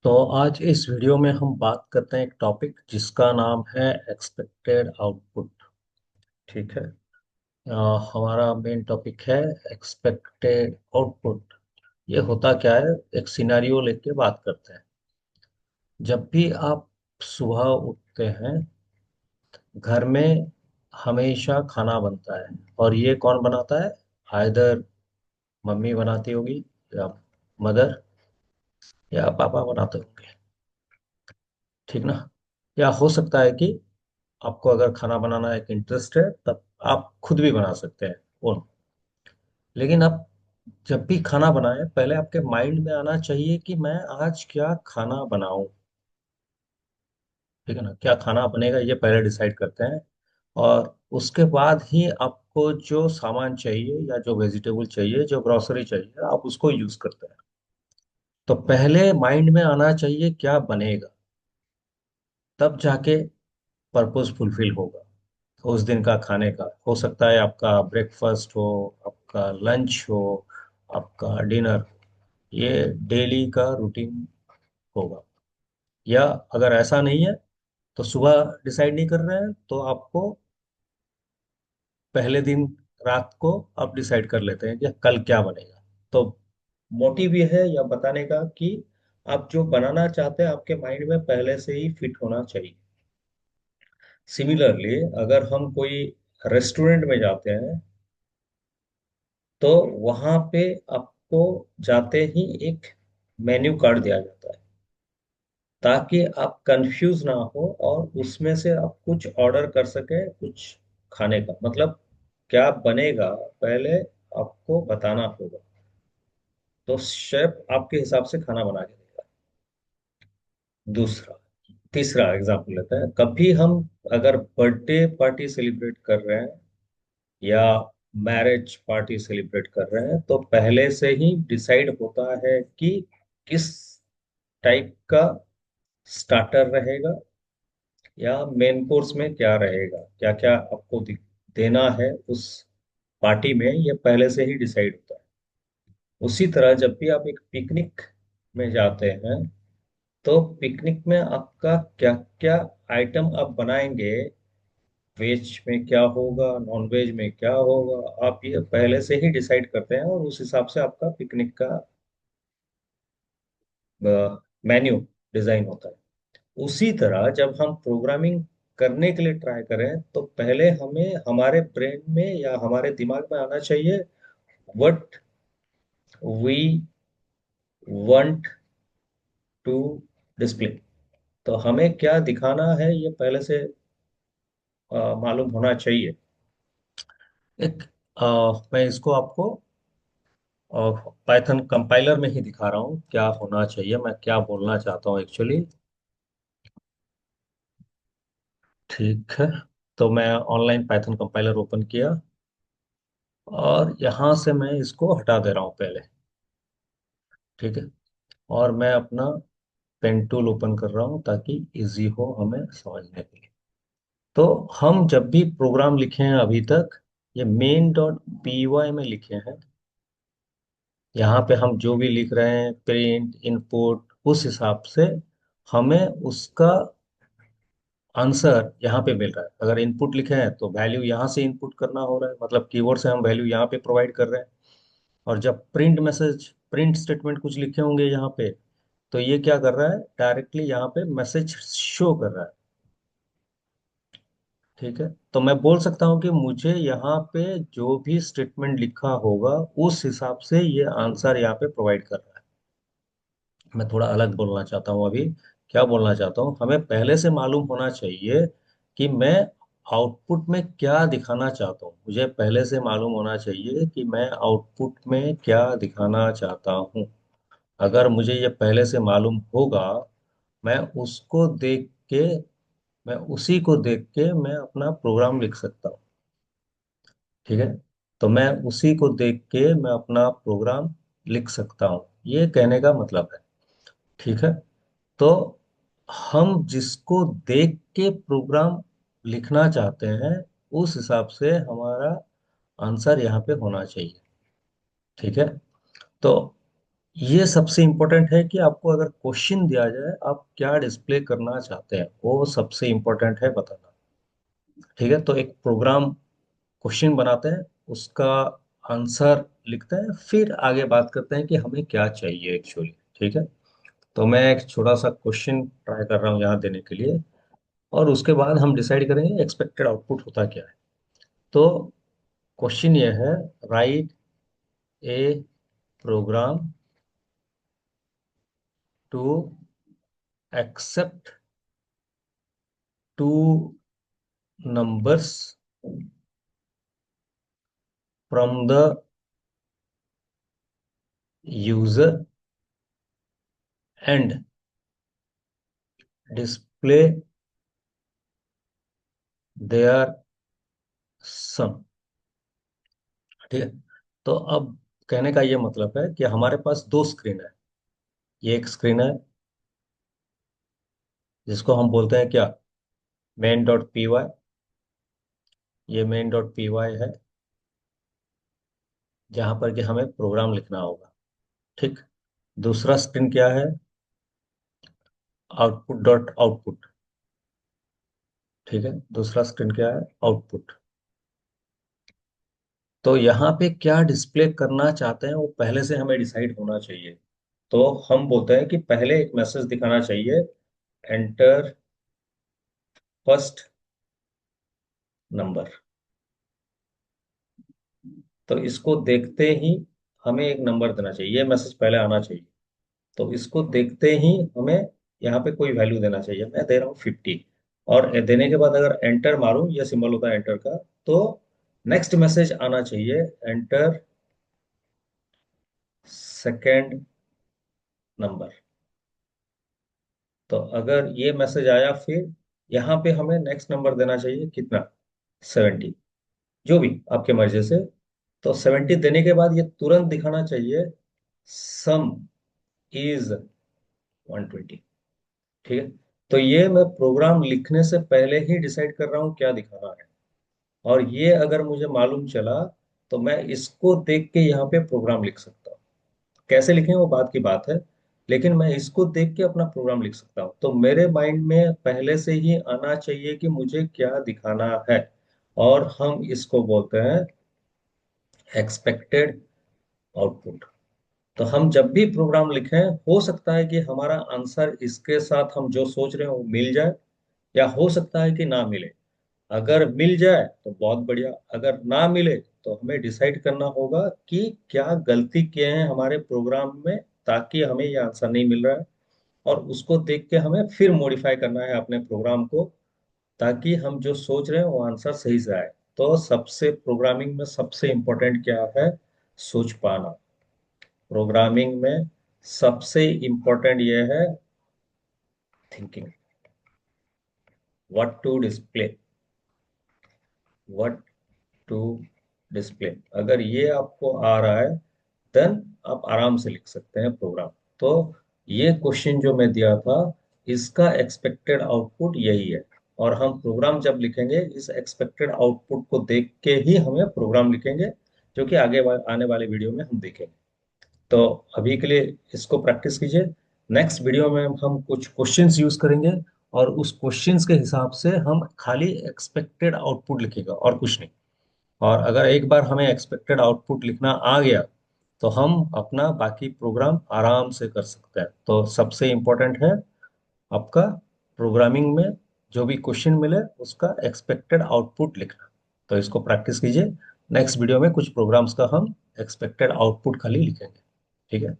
तो आज इस वीडियो में हम बात करते हैं एक टॉपिक जिसका नाम है एक्सपेक्टेड आउटपुट। ठीक है। हमारा मेन टॉपिक है एक्सपेक्टेड आउटपुट। ये होता क्या है, एक सिनेरियो लेके बात करते हैं। जब भी आप सुबह उठते हैं, घर में हमेशा खाना बनता है। और ये कौन बनाता है? आइदर मम्मी बनाती होगी, या मदर, या पापा बनाते होंगे। ठीक ना? या हो सकता है कि आपको अगर खाना बनाना एक इंटरेस्ट है तब आप खुद भी बना सकते हैं वो। लेकिन आप जब भी खाना बनाएं, पहले आपके माइंड में आना चाहिए कि मैं आज क्या खाना बनाऊं। ठीक है ना? क्या खाना बनेगा ये पहले डिसाइड करते हैं। और उसके बाद ही आपको जो सामान चाहिए या जो वेजिटेबल चाहिए, जो ग्रोसरी चाहिए, आप उसको यूज करते हैं। तो पहले माइंड में आना चाहिए क्या बनेगा, तब जाके पर्पस फुलफिल होगा उस दिन का खाने का। हो सकता है आपका ब्रेकफास्ट हो, आपका लंच हो, आपका डिनर। ये डेली का रूटीन होगा। या अगर ऐसा नहीं है तो सुबह डिसाइड नहीं कर रहे हैं तो आपको पहले दिन रात को आप डिसाइड कर लेते हैं कि कल क्या बनेगा। तो मोटिव ये है या बताने का कि आप जो बनाना चाहते हैं आपके माइंड में पहले से ही फिट होना चाहिए। सिमिलरली, अगर हम कोई रेस्टोरेंट में जाते हैं तो वहां पे आपको जाते ही एक मेन्यू कार्ड दिया जाता है, ताकि आप कंफ्यूज ना हो और उसमें से आप कुछ ऑर्डर कर सके, कुछ खाने का मतलब क्या बनेगा पहले आपको बताना होगा। तो शेफ आपके हिसाब से खाना बना के देगा। दूसरा, तीसरा एग्जाम्पल लेते हैं। कभी हम अगर बर्थडे पार्टी सेलिब्रेट कर रहे हैं या मैरिज पार्टी सेलिब्रेट कर रहे हैं तो पहले से ही डिसाइड होता है कि किस टाइप का स्टार्टर रहेगा या मेन कोर्स में क्या रहेगा, क्या क्या आपको देना है उस पार्टी में, ये पहले से ही डिसाइड होता है। उसी तरह जब भी आप एक पिकनिक में जाते हैं तो पिकनिक में आपका क्या क्या आइटम आप बनाएंगे, वेज में क्या होगा, नॉन वेज में क्या होगा, आप ये पहले से ही डिसाइड करते हैं और उस हिसाब से आपका पिकनिक का मेन्यू डिजाइन होता है। उसी तरह जब हम प्रोग्रामिंग करने के लिए ट्राई करें तो पहले हमें हमारे ब्रेन में या हमारे दिमाग में आना चाहिए what we want to display. तो हमें क्या दिखाना है ये पहले से मालूम होना चाहिए। एक मैं इसको आपको पाइथन कंपाइलर में ही दिखा रहा हूँ क्या होना चाहिए, मैं क्या बोलना चाहता हूँ एक्चुअली। ठीक है। तो मैं ऑनलाइन पाइथन कंपाइलर ओपन किया और यहाँ से मैं इसको हटा दे रहा हूँ पहले। ठीक है। और मैं अपना पेन टूल ओपन कर रहा हूँ ताकि इजी हो हमें समझने के लिए। तो हम जब भी प्रोग्राम लिखे हैं अभी तक, ये मेन डॉट पी वाई में लिखे हैं। यहाँ पे हम जो भी लिख रहे हैं, प्रिंट इनपुट, उस हिसाब से हमें उसका आंसर यहाँ पे मिल रहा है। अगर इनपुट लिखे हैं तो वैल्यू यहाँ से इनपुट करना हो रहा है, मतलब कीवर्ड से हम वैल्यू यहाँ पे प्रोवाइड कर रहे हैं। और जब प्रिंट स्टेटमेंट कुछ लिखे होंगे यहाँ पे, तो ये क्या कर रहा है, डायरेक्टली यहाँ पे मैसेज शो कर रहा है। ठीक है। तो मैं बोल सकता हूँ कि मुझे यहाँ पे जो भी स्टेटमेंट लिखा होगा उस हिसाब से ये आंसर यहाँ पे प्रोवाइड कर रहा है। मैं थोड़ा अलग बोलना चाहता हूँ अभी। क्या बोलना चाहता हूँ, हमें पहले से मालूम होना चाहिए कि मैं आउटपुट में क्या दिखाना चाहता हूँ। मुझे पहले से मालूम होना चाहिए कि मैं आउटपुट में क्या दिखाना चाहता हूँ। अगर मुझे ये पहले से मालूम होगा, मैं उसको देख के मैं उसी को देख के मैं अपना प्रोग्राम लिख सकता हूँ। ठीक है। तो मैं उसी को देख के मैं अपना प्रोग्राम लिख सकता हूँ, ये कहने का मतलब है। ठीक है। तो हम जिसको देख के प्रोग्राम लिखना चाहते हैं उस हिसाब से हमारा आंसर यहाँ पे होना चाहिए। ठीक है। तो ये सबसे इम्पोर्टेंट है कि आपको अगर क्वेश्चन दिया जाए आप क्या डिस्प्ले करना चाहते हैं, वो सबसे इम्पोर्टेंट है बताना। ठीक है, तो एक प्रोग्राम क्वेश्चन बनाते हैं, उसका आंसर लिखते हैं, फिर आगे बात करते हैं कि हमें क्या चाहिए एक्चुअली। ठीक है, तो मैं एक छोटा सा क्वेश्चन ट्राई कर रहा हूँ यहाँ देने के लिए, और उसके बाद हम डिसाइड करेंगे एक्सपेक्टेड आउटपुट होता क्या है। तो क्वेश्चन ये है, write a program to accept two numbers from the user and display their sum. ठीक है, तो अब कहने का ये मतलब है कि हमारे पास दो स्क्रीन है। ये एक स्क्रीन है जिसको हम बोलते हैं क्या, मेन डॉट पी वाई। ये मेन डॉट पी वाई है जहां पर कि हमें प्रोग्राम लिखना होगा। ठीक, दूसरा स्क्रीन क्या है, आउटपुट डॉट आउटपुट। ठीक है, दूसरा स्क्रीन क्या है, आउटपुट। तो यहाँ पे क्या डिस्प्ले करना चाहते हैं वो पहले से हमें डिसाइड होना चाहिए। तो हम बोलते हैं कि पहले एक मैसेज दिखाना चाहिए, एंटर फर्स्ट नंबर। तो इसको देखते ही हमें एक नंबर देना चाहिए, ये मैसेज पहले आना चाहिए। तो इसको देखते ही हमें यहाँ पे कोई वैल्यू देना चाहिए, मैं दे रहा हूँ 50। और देने के बाद अगर एंटर मारूं, यह सिंबल होता है एंटर का, तो नेक्स्ट मैसेज आना चाहिए, एंटर सेकेंड नंबर। तो अगर ये मैसेज आया, फिर यहाँ पे हमें नेक्स्ट नंबर देना चाहिए, कितना, 70, जो भी आपके मर्जी से। तो 70 देने के बाद ये तुरंत दिखाना चाहिए, सम इज 120। ठीक है, तो ये मैं प्रोग्राम लिखने से पहले ही डिसाइड कर रहा हूँ क्या दिखाना है। और ये अगर मुझे मालूम चला तो मैं इसको देख के यहाँ पे प्रोग्राम लिख सकता हूँ। कैसे लिखें वो बात की बात है, लेकिन मैं इसको देख के अपना प्रोग्राम लिख सकता हूँ। तो मेरे माइंड में पहले से ही आना चाहिए कि मुझे क्या दिखाना है, और हम इसको बोलते हैं एक्सपेक्टेड आउटपुट। तो हम जब भी प्रोग्राम लिखें, हो सकता है कि हमारा आंसर इसके साथ हम जो सोच रहे हैं वो मिल जाए, या हो सकता है कि ना मिले। अगर मिल जाए तो बहुत बढ़िया, अगर ना मिले तो हमें डिसाइड करना होगा कि क्या गलती किए हैं हमारे प्रोग्राम में, ताकि हमें ये आंसर नहीं मिल रहा है। और उसको देख के हमें फिर मॉडिफाई करना है अपने प्रोग्राम को, ताकि हम जो सोच रहे हैं वो आंसर सही से आए। तो सबसे प्रोग्रामिंग में सबसे इम्पोर्टेंट क्या है, सोच पाना। प्रोग्रामिंग में सबसे इम्पोर्टेंट ये है thinking, what to display, what to display. अगर ये आपको आ रहा है, देन आप आराम से लिख सकते हैं प्रोग्राम। तो ये क्वेश्चन जो मैं दिया था, इसका एक्सपेक्टेड आउटपुट यही है। और हम प्रोग्राम जब लिखेंगे, इस एक्सपेक्टेड आउटपुट को देख के ही हमें प्रोग्राम लिखेंगे, जो कि आने वाले वीडियो में हम देखेंगे। तो अभी के लिए इसको प्रैक्टिस कीजिए। नेक्स्ट वीडियो में हम कुछ क्वेश्चंस यूज करेंगे, और उस क्वेश्चंस के हिसाब से हम खाली एक्सपेक्टेड आउटपुट लिखेगा और कुछ नहीं। और अगर एक बार हमें एक्सपेक्टेड आउटपुट लिखना आ गया, तो हम अपना बाकी प्रोग्राम आराम से कर सकते हैं। तो सबसे इम्पोर्टेंट है आपका प्रोग्रामिंग में जो भी क्वेश्चन मिले उसका एक्सपेक्टेड आउटपुट लिखना। तो इसको प्रैक्टिस कीजिए। नेक्स्ट वीडियो में कुछ प्रोग्राम्स का हम एक्सपेक्टेड आउटपुट खाली लिखेंगे। ठीक है।